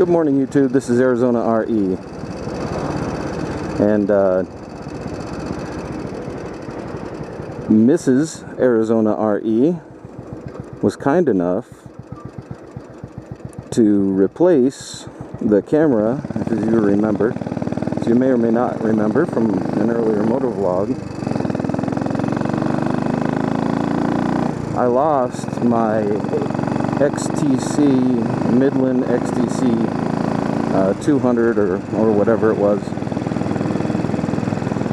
Good morning, YouTube. This is Arizona RE, and Mrs. Arizona RE was kind enough to replace the camera, as you remember, as you may or may not remember from an earlier MotoVlog. I lost my XTC, Midland XTC 200 or whatever it was,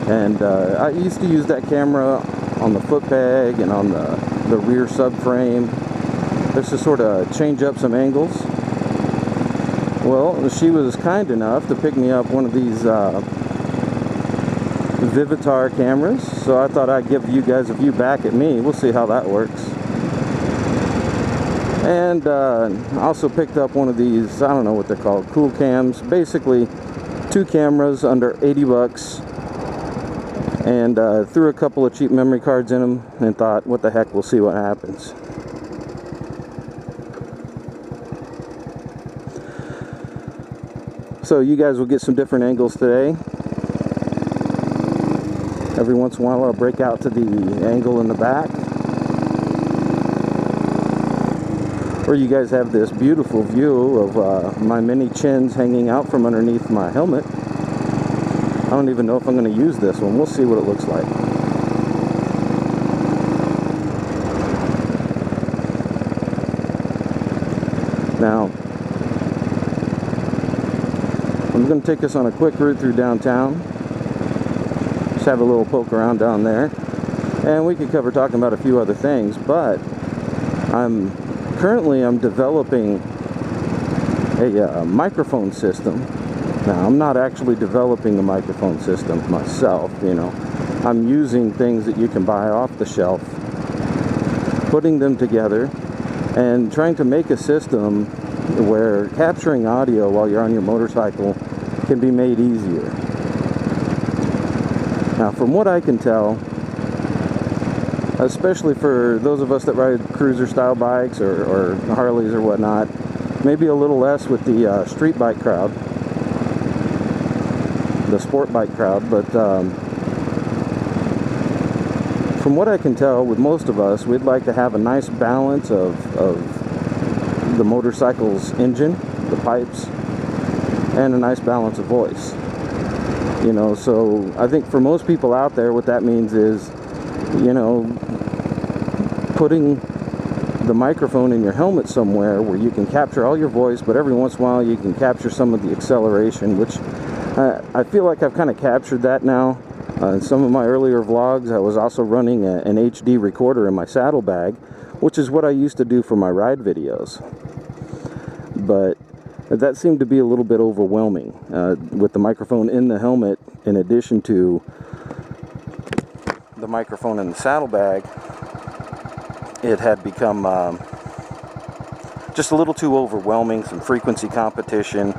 and I used to use that camera on the foot peg and on the rear subframe just to sort of change up some angles. Well, she was kind enough to pick me up one of these Vivitar cameras, so I thought I'd give you guys a view back at me. We'll see how that works. And also picked up one of these, I don't know what they're called, cool cams. Basically, two cameras under 80 bucks. And threw a couple of cheap memory cards in them and thought, what the heck, we'll see what happens. So you guys will get some different angles today. Every once in a while I'll break out to the angle in the back. Or you guys have this beautiful view of my mini chins hanging out from underneath my helmet. I don't even know if I'm going to use this one. We'll see what it looks like. Now, I'm going to take us on a quick route through downtown. Just have a little poke around down there. And we could cover talking about a few other things, but I'm developing a microphone system. Now, I'm not actually developing the microphone system myself, you know. I'm using things that you can buy off the shelf, putting them together, and trying to make a system where capturing audio while you're on your motorcycle can be made easier. Now, from what I can tell, especially for those of us that ride cruiser style bikes or Harleys or whatnot, maybe a little less with the street bike crowd, the sport bike crowd, but from what I can tell, with most of us, we'd like to have a nice balance of the motorcycle's engine, the pipes, and a nice balance of voice. You know, so I think for most people out there, what that means is, you know, putting the microphone in your helmet somewhere where you can capture all your voice, but every once in a while you can capture some of the acceleration, which I feel like I've kind of captured that now. In some of my earlier vlogs, I was also running an HD recorder in my saddlebag, which is what I used to do for my ride videos. But that seemed to be a little bit overwhelming with the microphone in the helmet, in addition to the microphone in the saddlebag. It had become just a little too overwhelming, some frequency competition,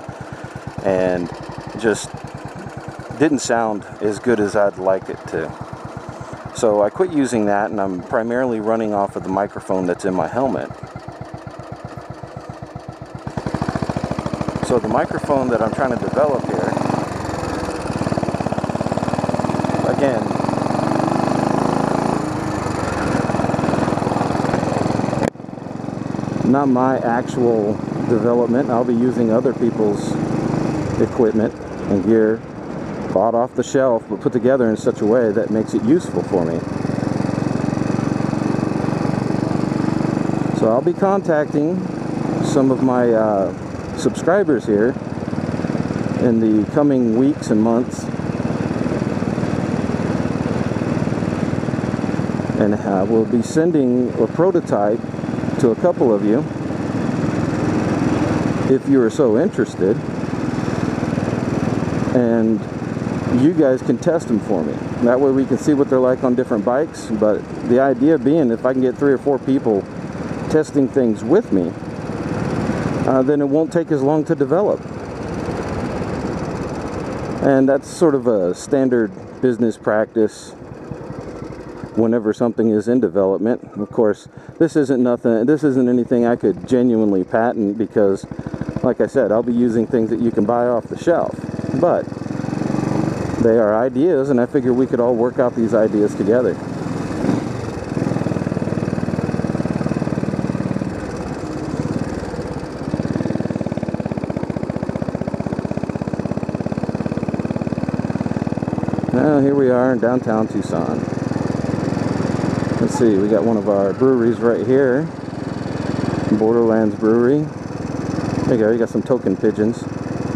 and just didn't sound as good as I'd like it to. So I quit using that, and I'm primarily running off of the microphone that's in my helmet. So the microphone that I'm trying to develop here, again, not my actual development. I'll be using other people's equipment and gear bought off the shelf, but put together in such a way that makes it useful for me. So I'll be contacting some of my subscribers here in the coming weeks and months, and we'll be sending a prototype to a couple of you if you are so interested, and you guys can test them for me. That way we can see what they're like on different bikes. But the idea being, if I can get 3 or 4 people testing things with me, then it won't take as long to develop. And that's sort of a standard business practice whenever something is in development. Of course, this isn't anything I could genuinely patent, because Like I said, I'll be using things that you can buy off the shelf, but they are ideas, and I figure we could all work out these ideas together. Now here we are in downtown Tucson. Let's see, we got one of our breweries right here, Borderlands Brewery. There you go, you got some token pigeons.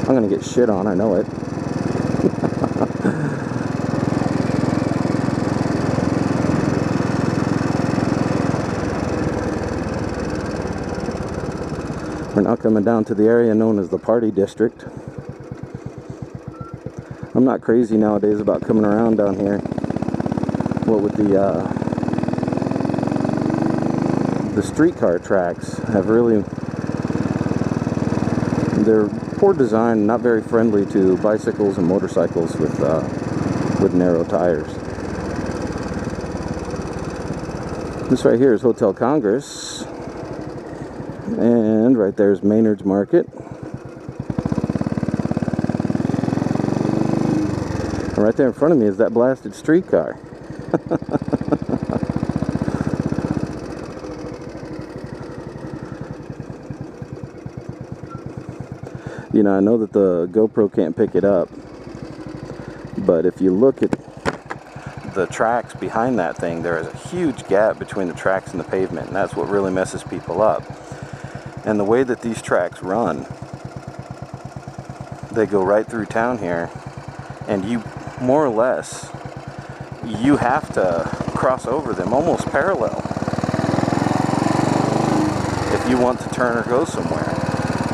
I'm gonna get shit on, I know it. We're now coming down to the area known as the Party District. I'm not crazy nowadays about coming around down here. What with the streetcar tracks have really, they're poor design, not very friendly to bicycles and motorcycles with narrow tires. This right here is Hotel Congress, and right there is Maynard's Market. And right there in front of me is that blasted streetcar. You know, I know that the GoPro can't pick it up, but if you look at the tracks behind that thing, there is a huge gap between the tracks and the pavement, and that's what really messes people up. And the way that these tracks run, they go right through town here, and you more or less, you have to cross over them almost parallel if you want to turn or go somewhere.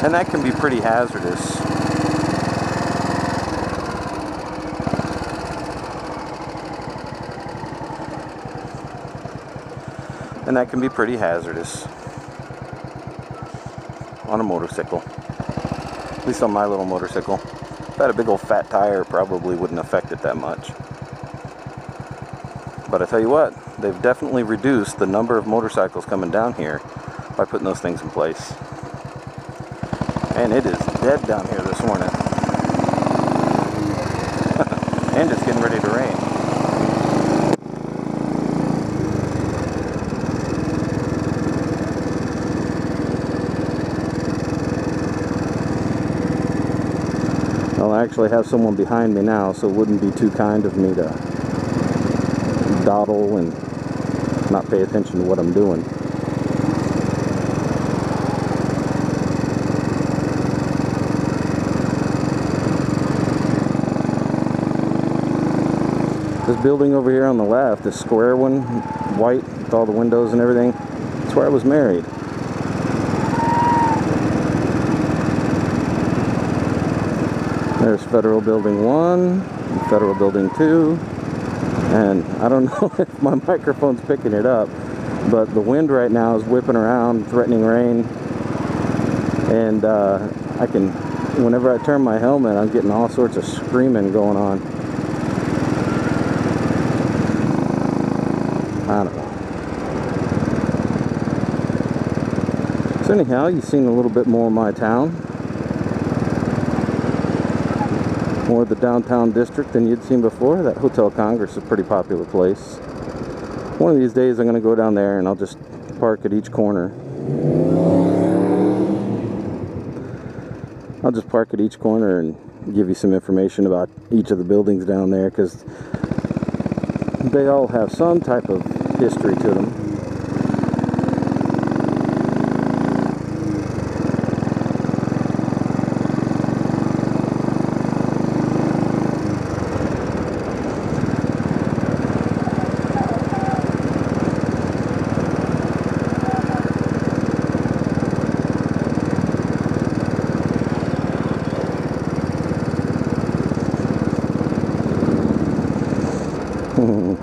And that can be pretty hazardous. And that can be pretty hazardous on a motorcycle. At least on my little motorcycle. If I had a big old fat tire, it probably wouldn't affect it that much. But I tell you what, they've definitely reduced the number of motorcycles coming down here by putting those things in place. And it is dead down here this morning. And it's getting ready to rain. Well, I actually have someone behind me now, so it wouldn't be too kind of me to dawdle and not pay attention to what I'm doing. This building over here on the left, this square one, white with all the windows and everything, that's where I was married. There's Federal Building 1, and Federal Building 2, and I don't know if my microphone's picking it up, but the wind right now is whipping around, threatening rain, and I can, whenever I turn my helmet, I'm getting all sorts of screaming going on. I don't know. So anyhow, you've seen a little bit more of my town. More of the downtown district than you'd seen before. That Hotel Congress is a pretty popular place. One of these days I'm going to go down there and I'll just park at each corner. I'll just park at each corner and give you some information about each of the buildings down there, because they all have some type of history to them.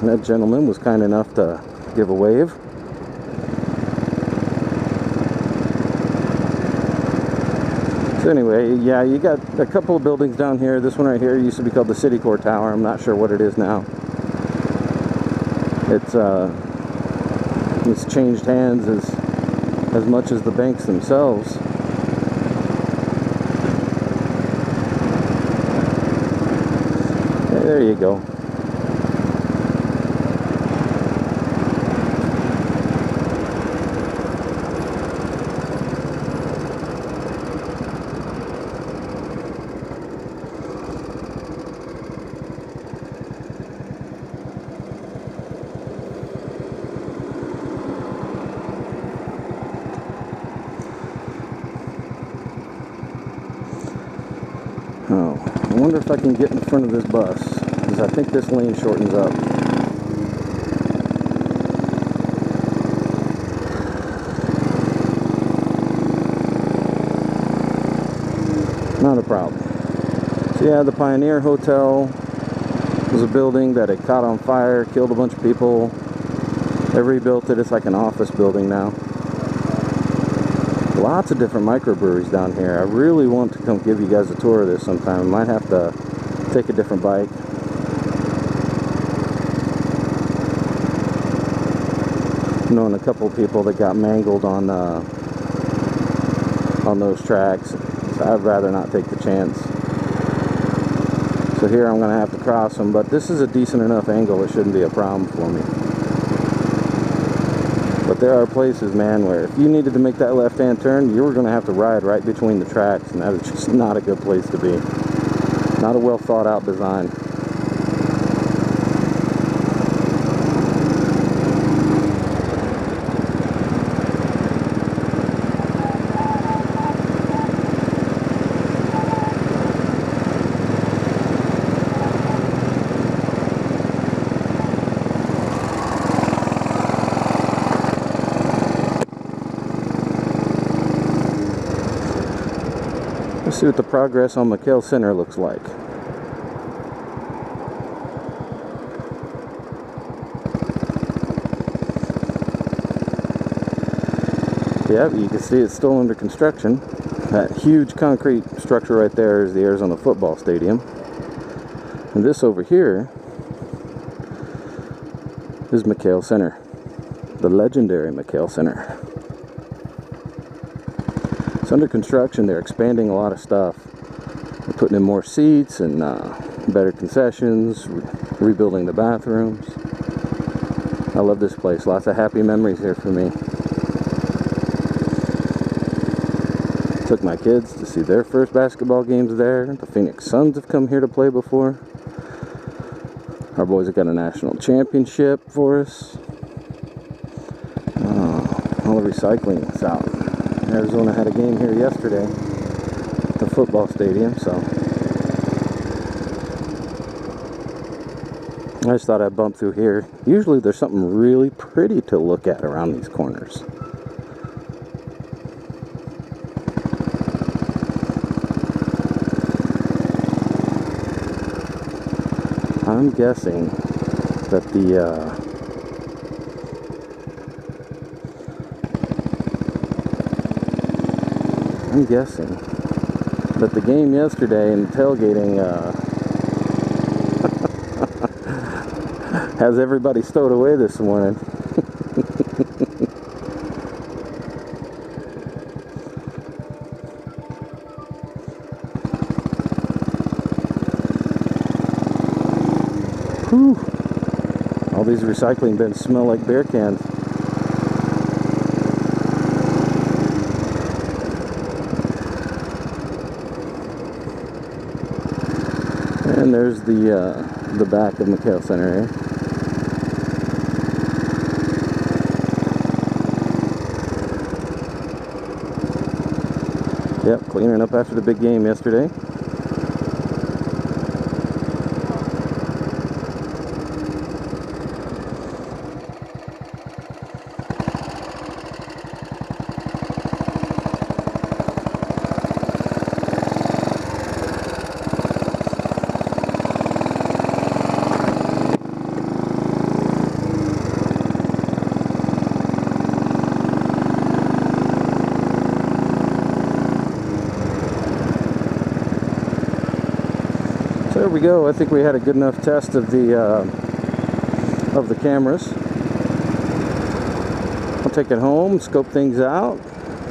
That gentleman was kind enough to give a wave. So anyway, yeah, you got a couple of buildings down here. This one right here used to be called the City Core Tower. I'm not sure what it is now. It's changed hands as much as the banks themselves. There you go. Oh, I wonder if I can get in front of this bus, because I think this lane shortens up. Not a problem. So yeah, the Pioneer Hotel was a building that had caught on fire, killed a bunch of people. They rebuilt it. It's like an office building now. Lots of different microbreweries down here. I really want to come give you guys a tour of this sometime. I might have to take a different bike. Knowing a couple of people that got mangled on those tracks, so I'd rather not take the chance. So here I'm going to have to cross them, but this is a decent enough angle. It shouldn't be a problem for me. But there are places, man, where if you needed to make that left-hand turn, you were going to have to ride right between the tracks, and that is just not a good place to be. Not a well thought out design. Let's see what the progress on McHale Center looks like. Yep, you can see it's still under construction. That huge concrete structure right there is the Arizona football stadium. And this over here is McHale Center, the legendary McHale Center. It's under construction. They're expanding a lot of stuff. They're putting in more seats and better concessions, rebuilding the bathrooms. I love this place. Lots of happy memories here for me. Took my kids to see their first basketball games there. The Phoenix Suns have come here to play before. Our boys have got a national championship for us. All the recycling is out. Arizona had a game here yesterday at the football stadium, so I just thought I'd bump through here. Usually there's something really pretty to look at around these corners. I'm guessing that the game yesterday and tailgating has everybody stowed away this morning. Whew. All these recycling bins smell like beer cans. And there's the back of McHale Center here. Yep, cleaning up after the big game yesterday. There we go. I think we had a good enough test of the cameras. I'll take it home, scope things out,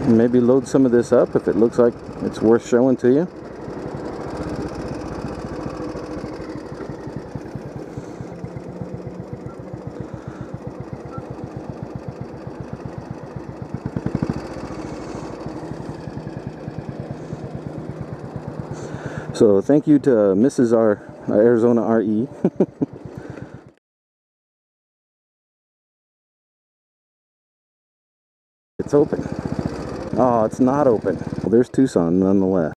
and maybe load some of this up if it looks like it's worth showing to you. So thank you to Mrs. Arizona RE. It's open. Oh, it's not open. Well, there's Tucson nonetheless.